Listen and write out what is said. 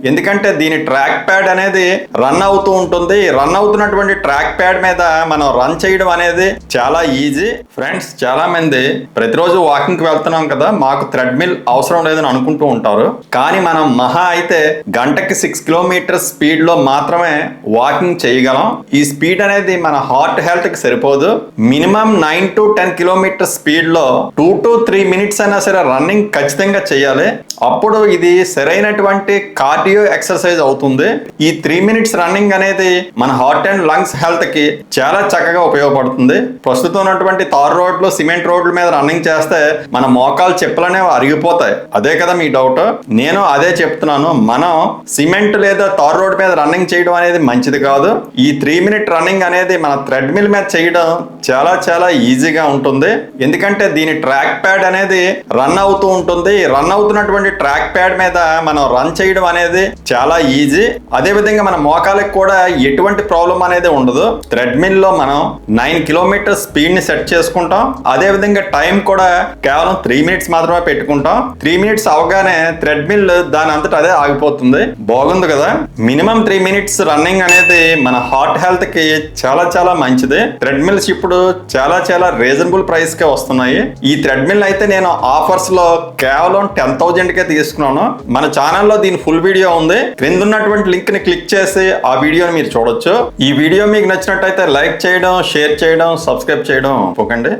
ఎందుకంటే దీని track pad అనేది రన్ అవుతూ ఉంటుంది. రన్ అవుతున్నటువంటి ట్రాక్ ప్యాడ్ మీద మనం రన్ చేయడం అనేది చాలా ఈజీ. ఫ్రెండ్స్, చాలా మంది ప్రతిరోజు వాకింగ్ కి వెళ్తున్నాం కదా, మాకు థ్రెడ్మిల్ అవసరం లేదని అనుకుంటూ ఉంటారు. కానీ మనం మహా అయితే గంటకి 6 కిలోమీటర్ స్పీడ్ లో మాత్రమే వాకింగ్ చేయగలం. ఈ స్పీడ్ అనేది మన హార్ట్ హెల్త్ కి సరిపోదు. మినిమం 9 to 10 కిలోమీటర్ స్పీడ్ లో 2 to 3 మినిట్స్ అయినా సరే రన్నింగ్ ఖచ్చితంగా చేయాలి. అప్పుడు ఇది సరైనటువంటి కార్డియో ఎక్సర్సైజ్ అవుతుంది. ఈ 3 మినిట్స్ రన్నింగ్ అనేది మన హార్ట్ అండ్ లంగ్స్ హెల్త్ కి చాలా చక్కగా ఉపయోగపడుతుంది. ప్రస్తుతం ఉన్నటువంటి తార్ రోడ్లు, సిమెంట్ రోడ్ల మీద రన్నింగ్ చేస్తే మన మోకాలు చెప్పులనేవి అరిగిపోతాయి. అదే కదా మీ డౌట్? నేను అదే చెప్తున్నాను. మనం సిమెంట్ లేదా తార్ రోడ్ మీద రన్నింగ్ చేయడం అనేది మంచిది కాదు. ఈ 3 మినిట్ రన్నింగ్ అనేది మన థ్రెడ్మిల్ మీద చేయడం చాలా చాలా ఈజీగా ఉంటుంది. ఎందుకంటే దీని ట్రాక్ ప్యాడ్ అనేది రన్ అవుతూ ఉంటుంది. రన్ అవుతున్నటువంటి ట్రాక్ ప్యాడ్ మీద మనం రన్ చేయడం అనేది చాలా ఈజీ. అదే విధంగా మన మోకాలకు కూడా ఎటువంటి ప్రాబ్లం అనేది ఉండదు. థ్రెడ్మిల్ లో మనం 9 కిలోమీటర్ స్పీడ్ ని సెట్ చేసుకుంటాం. అదే విధంగా టైం కూడా కేవలం 3 మినిట్స్ మాత్రమే పెట్టుకుంటాం. 3 మినిట్స్ అవగానే థ్రెడ్మిల్ దాని అంతటా అదే ఆగిపోతుంది. బాగుంది కదా? మినిమం 3 మినిట్స్ రన్నింగ్ అనేది మన హార్ట్ హెల్త్ కి చాలా చాలా మంచిది. థ్రెడ్మిల్స్ ఇప్పుడు చాలా చాలా రీజనబుల్ ప్రైస్ కే వస్తున్నాయి. ఈ థ్రెడ్మిల్ అయితే నేను ఆఫర్స్ లో కేవలం 10,000 కే తీసుకున్నాను. మన ఛానల్లో దీని ఫుల్ వీడియో ఉంది. క్రింద ఉన్నటువంటి లింక్ ని క్లిక్ చేసి ఆ వీడియోని మీరు చూడొచ్చు. ఈ వీడియో మీకు నచ్చినట్టయితే లైక్ చేయడం, షేర్ చేయడం, సబ్స్క్రైబ్ చేయడం మర్చిపోకండి.